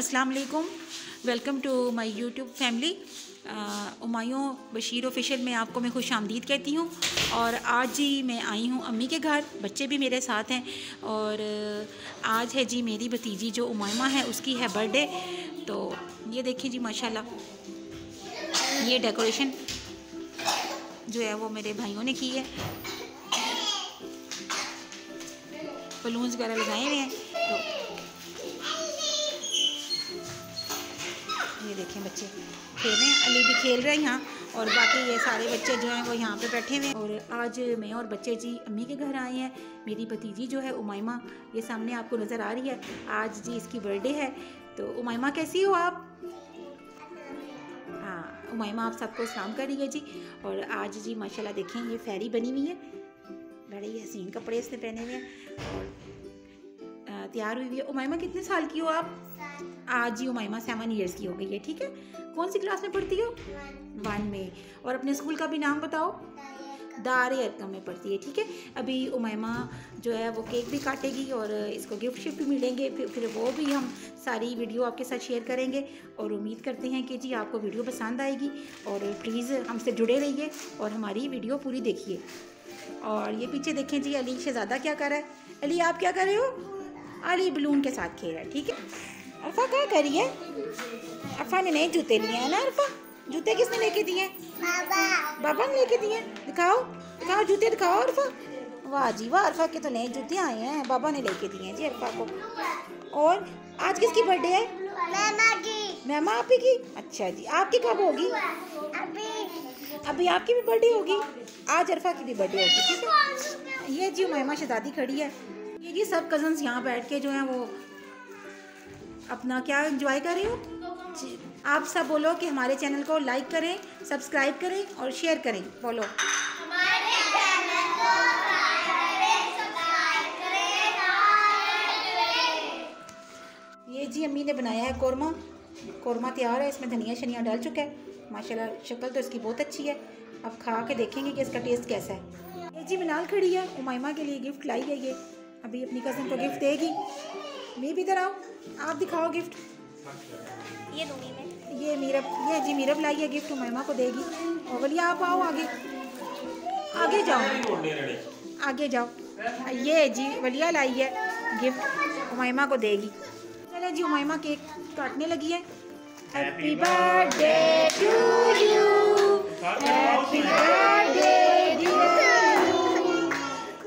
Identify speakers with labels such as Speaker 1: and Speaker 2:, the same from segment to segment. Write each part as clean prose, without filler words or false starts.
Speaker 1: अस्सलाम वालेकुम, welcome to my YouTube family. Humayun Bashir official में आपको मैं खुश आमदीद कहती हूँ। और आज जी मैं आई हूँ अम्मी के घर, बच्चे भी मेरे साथ हैं। और आज है जी मेरी भतीजी जो उमायमा है उसकी है बर्थडे। तो ये देखिए जी माशाल्लाह, ये डेकोरेशन जो है वो मेरे भाइयों ने की है, बलून्स वगैरह लगाए हुए हैं। तो ये देखें बच्चे खेल रहे हैं, अली भी खेल रहे हैं यहाँ, और बाकी ये सारे बच्चे जो हैं वो यहाँ पे बैठे हुए हैं। और आज मैं और बच्चे जी अम्मी के घर आए हैं। मेरी भतीजी जो है उमायमा, ये सामने आपको नज़र आ रही है, आज जी इसकी बर्थडे है। तो उमायमा कैसी हो आप? हाँ, उमायमा आप सबको सलाम कर रही है जी। और आज जी माशाल्लाह देखें ये फेरी बनी हुई है, बड़े ही हसीन कपड़े इसने पहने हुए हैं और तैयार हुई हुई है। उमायमा कितने साल की हो आप? आज जी उमायमा 7 ईयर्स की हो गई है। ठीक है, कौन सी क्लास में पढ़ती हो? 1 में। और अपने स्कूल का भी नाम बताओ। दारे अरकम में पढ़ती है। ठीक है, अभी उमायमा जो है वो केक भी काटेगी और इसको गिफ्ट शिफ्ट भी मिलेंगे, फिर वो भी हम सारी वीडियो आपके साथ शेयर करेंगे। और उम्मीद करते हैं कि जी आपको वीडियो पसंद आएगी, और प्लीज़ हमसे जुड़े रहिए और हमारी वीडियो पूरी देखिए। और ये पीछे देखें जी, अली शहजादा क्या कर रहा है? अली आप क्या कर रहे हो? अली बलून के साथ खेल रहा है। ठीक है, अरफा क्या कर रही है? अरफा ने नए जूते लिए हैं ना। अरफा, जूते किसने लेके दिए? बाबा ने लेके दिए। दिखाओ दिखाओ जूते दिखाओ अरफा। वाह जी वाह, अरफा के तो नए जूते आए हैं, बाबा ने लेके दिए हैं जी अरफा को। और आज किसकी बर्थडे है? मैमा आपी की। अच्छा जी, आपकी कब होगी? अभी आपकी भी बर्थडे होगी, आज अरफा की भी बर्थडे होगी। ठीक है, ये जी उमायमा शहजादी खड़ी है। ये जी सब कजन्स यहाँ बैठ के जो हैं वो अपना क्या एंजॉय कर रहे हो जी। आप सब बोलो कि हमारे चैनल को लाइक करें, सब्सक्राइब करें और शेयर करें। बोलो हमारे चैनल को लाइक करें, सब्सक्राइब करें। ये जी अम्मी ने बनाया है कोरमा। कोरमा तैयार है, इसमें धनिया शनिया डाल चुका है। माशाल्लाह शक्ल तो इसकी बहुत अच्छी है। अब खा के देखेंगे कि इसका टेस्ट कैसा है। ये जी मिनाल खड़ी है, उमायमा के लिए गिफ्ट लाई है। ये अभी अपनी कज़न को गिफ्ट देगी। मैं भी इधर आओ, आप दिखाओ गिफ्ट। ये दूंगी मैं। ये मीरब, ये जी मीरब लाई है गिफ्ट, उमायमा को देगी। और वलिया आप आओ आगे, आगे जाओ, आगे जाओ। ये जी वलिया लाई है गिफ्ट, उमायमा को देगी। चले जी, उमायमा केक काटने लगी है। Happy birthday to you, happy birthday dear you,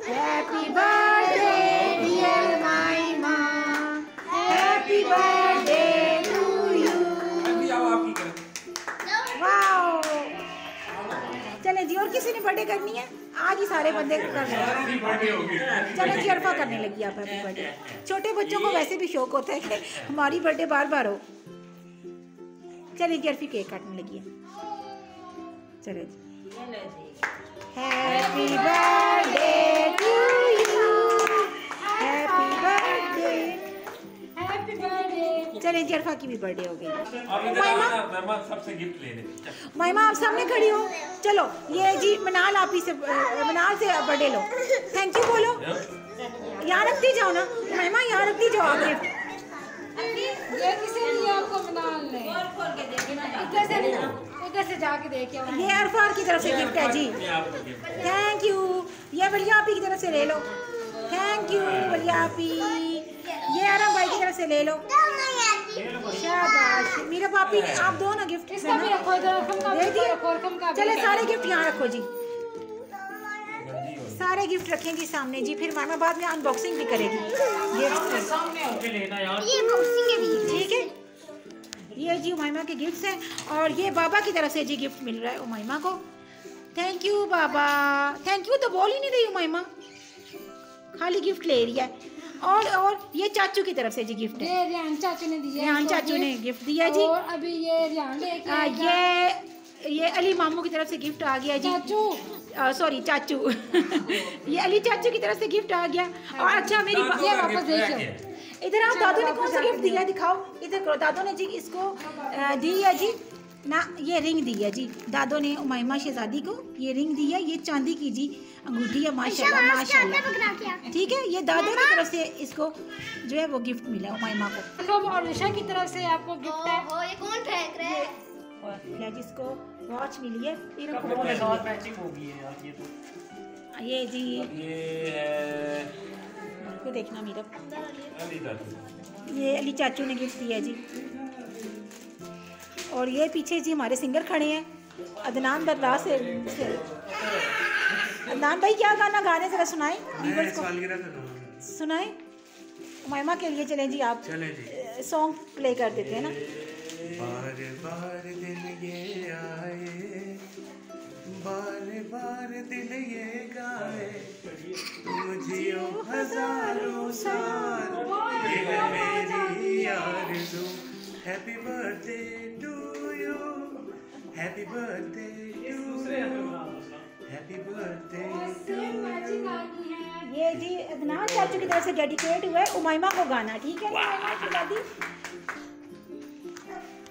Speaker 1: happy birthday dear Mayma, happy birthday to you. Wow, चले जी, और किसी ने बर्थडे करनी है? आज ही सारे बंदे कर रहे हैं। चले जी, अरफा करने लगी आप हैप्पी बर्थडे। छोटे बच्चों को वैसे भी शौक होता है कि हमारी बर्थडे बार बार हो। चले जी, अरफी केक काटने लगी है। चले जी, happy birthday to you, happy birthday, happy birthday. चले जी, अरफा की भी बर्थडे हो गई। मायमा सबसे गिफ्ट ले ले। मायमा आप सामने खड़ी हो। चलो ये जी मनाल, आप ही से मनाल से बर्थडे लो। थैंक यू बोलो, यहाँ रखती जाओ ना मायमा, यहाँ रखती जाओ आप गिफ्ट।
Speaker 2: ये किसे लिए आपको मनाल ने? इधर से जाके देखे।
Speaker 1: ये अरफा की तरफ से गिफ्ट है जी, थैंक यू। ये वलिया आपी की तरफ से ले लो, थैंक यू वलिया आपी। ये आराम भाई की तरफ से ले लो, शाबाश। मेरा पापी आप दो ना गिफ्ट,
Speaker 2: इसका भी रखो, दे दिए।
Speaker 1: चले सारे गिफ्ट यहाँ रखो जी, सारे गिफ्ट रखें जी सामने जी, फिर मामा बाद में अनबॉक्सिंग भी करेगी गिफ्ट सामने होके लेना यार। ये बॉक्सिंग है भी, ठीक है। ये जी उमायमा के गिफ्ट्स हैं, और ये बाबा की तरफ से जी गिफ्ट मिल रहा है उमायमा को। Thank you Baba. Thank you तो बोल ही नहीं रही उमायमा, खाली गिफ्ट ले रही है। और ये चाचू की तरफ से जी गिफ्ट है,
Speaker 2: ये रियान चाचू ने दिया,
Speaker 1: रियान चाचू ने गिफ्ट दिया जी।
Speaker 2: और अभी ये रियान लेके आएगा।
Speaker 1: ये अली मामू की तरफ से गिफ्ट आ गया जी, चाचू सॉरी चाचू ये अली चाचू की तरफ से गिफ्ट आ गया। और अच्छा मेरी
Speaker 2: ये वापस देखो,
Speaker 1: इधर आओ, दादू ने कौन सा गिफ्ट दिया दिखाओ, इधर करो। दादू ने जी इसको दी है जी ना ये रिंग दी है जी दादो ने उमाइमा शहजादी को, ये रिंग दी है, ये चांदी की जी अंगूठी है माशाल्लाह माशाल्लाह। ठीक है, ये दादो की तरफ से इसको जो है वो गिफ्ट मिला है उमाइमा को।
Speaker 2: तो मौलिशा की तरफ से आपको गिफ्ट है।
Speaker 3: ओहो, ये कौन फेंक रहा है?
Speaker 1: और जिसको वॉच मिली है
Speaker 4: मैचिंग होगी यार। ये तो
Speaker 1: ये जी
Speaker 4: ये है
Speaker 1: को देखना मीरा,
Speaker 4: अली चाचू।
Speaker 1: ये अली चाचू ने गिफ्ट दिया जी। और ये पीछे जी हमारे सिंगर खड़े हैं अदनान बदला से। अदनान भाई क्या गाना गा रहे हैं जरा सुनाएं व्यूअर्स को, सुनाएं। उमाइमा के लिए चलें जी, आप सॉन्ग प्ले कर देते हैं ना।
Speaker 4: बार बार दिन ये आए, बार बार दिल ये गाए, तुम जियो हजारों साल, ये है मेरी आरज़ू। Happy birthday to you, happy birthday to you, happy birthday to you.
Speaker 1: ये जी अदनान चाचू की तरफ से डेडिकेट हुआ है उमाइमा को गाना। ठीक है उमाइमा की दादी,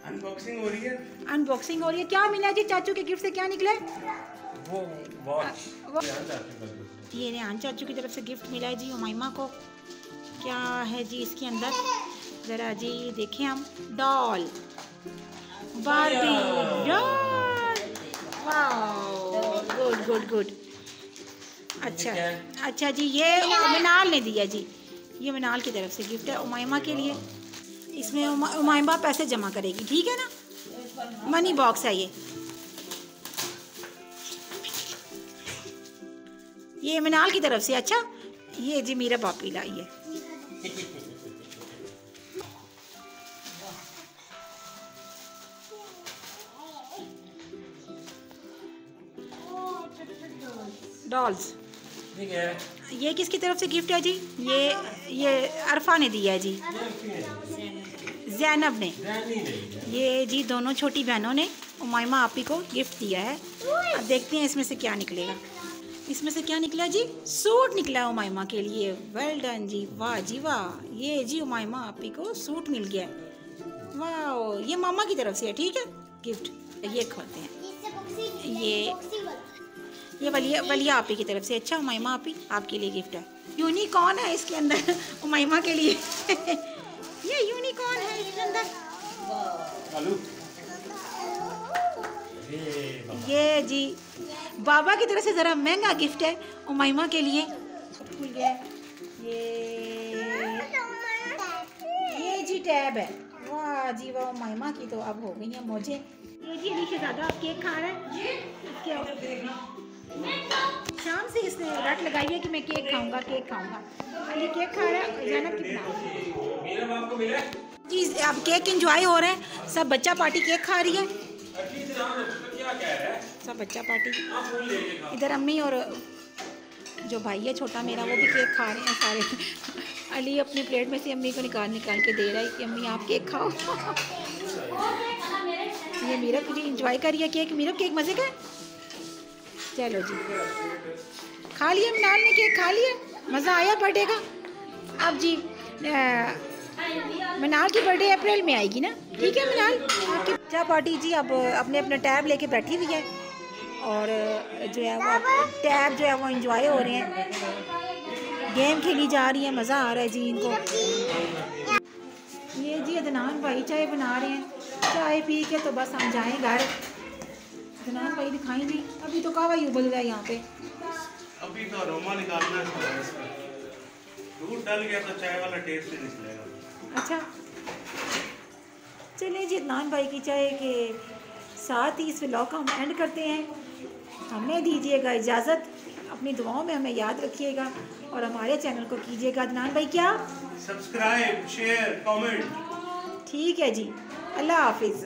Speaker 4: अनबॉक्सिंग हो रही है।
Speaker 1: अनबॉक्सिंग हो रही है। क्या मिला जी चाचू के गिफ्ट से, क्या निकला?
Speaker 4: वो वॉच
Speaker 1: ये रेहान चाचू की तरफ से गिफ्ट मिला है जी उमाइमा को। क्या है जी इसके अंदर, ज़रा जी देखें हम। Doll, Barbie doll, wow good good good. अच्छा जी, ये मिनाल ने दिया जी, ये मिनाल की तरफ से गिफ्ट है उमाइमा के लिए। इसमें उमाइमा पैसे जमा करेगी, ठीक है ना। मनी बॉक्स है ये मिनाल की तरफ से। अच्छा ये जी मीरा पापी लाई है। डॉल्स,
Speaker 4: ठीक है।
Speaker 1: ये किसकी तरफ से गिफ्ट है जी? ये अरफा ने दिया है जी, जैनब ने। ये जी दोनों छोटी बहनों ने उमाइमा आपी को गिफ्ट दिया है। अब देखते हैं इसमें से क्या निकलेगा। इसमें से क्या निकला जी? सूट निकला है उमाइमा के लिए। वेल डन जी, वाह जी वाह। ये जी उमाइमा आपी को सूट मिल गया है। वाह, ये मामा की तरफ से है, ठीक है गिफ्ट। ये खोलते हैं, ये वलिया आपी की तरफ से। अच्छा उमाइमा आपी आपके लिए गिफ्ट है। यूनिकॉर्न है इसके अंदर उमाइमा के लिए। ये यूनिकॉर्न है इसके अंदर। ये जी बाबा की तरफ से ज़रा महंगा गिफ्ट है उमाइमा के लिए। खुल गया। ये जी टैब है। वाह जी वाह, उमाइमा की तो अब हो गई है मुझे। ये जी अली शहजादा आप केक खा रहे हैं। शाम से इसने रट लगाई है कि मैं केक खाऊंगा केक खाऊंगा। अली केक खा रहा है, ज़ैनब कितना जी। अब केक एंजॉय हो रहा है, सब बच्चा पार्टी केक खा रही है, सब बच्चा पार्टी। इधर अम्मी और जो भाई है छोटा मेरा वो भी केक खा रहे हैं सारे। अली अपनी प्लेट में से अम्मी को निकाल के दे रहा है कि अम्मी आप केक खाओ। ये मीरब जी इंजॉय कर रही है केक। मीरब केक मज़े का है। चलो जी, खा लिया मिनाल ने केक, खा लिया, मज़ा आया बर्थडे का। अब जी मिनाल की बर्थडे अप्रैल में आएगी ना, ठीक है मिनाल आपकी बच्चा पार्टी जी अब अपने अपने टैब लेके बैठी हुई है और जो है वो टैब जो है वो एंजॉय हो रहे हैं, गेम खेली जा रही है, मज़ा आ रहा है जी इनको। ये जी अदनान भाई चाय बना रहे हैं, चाय पी के तो बस हम जाएं घर। अदनान भाई दिखाएं जी, अभी तो कहवा ही उबल रहा है यहाँ पे।
Speaker 4: अभी तो अरोमा निकालना है, दूध डल गया तो चाय वाला टेस्ट नहीं निकलेगा।
Speaker 1: अच्छा चलिए जी, अदनान भाई की चाय के साथ ही इस व्लॉग का हम एंड करते हैं। हमें दीजिएगा इजाज़त, अपनी दुआओं में हमें याद रखिएगा और हमारे चैनल को कीजिएगा अदनान भाई क्या?
Speaker 4: Subscribe, share, comment.
Speaker 1: ठीक है जी, अल्लाह हाफिज़।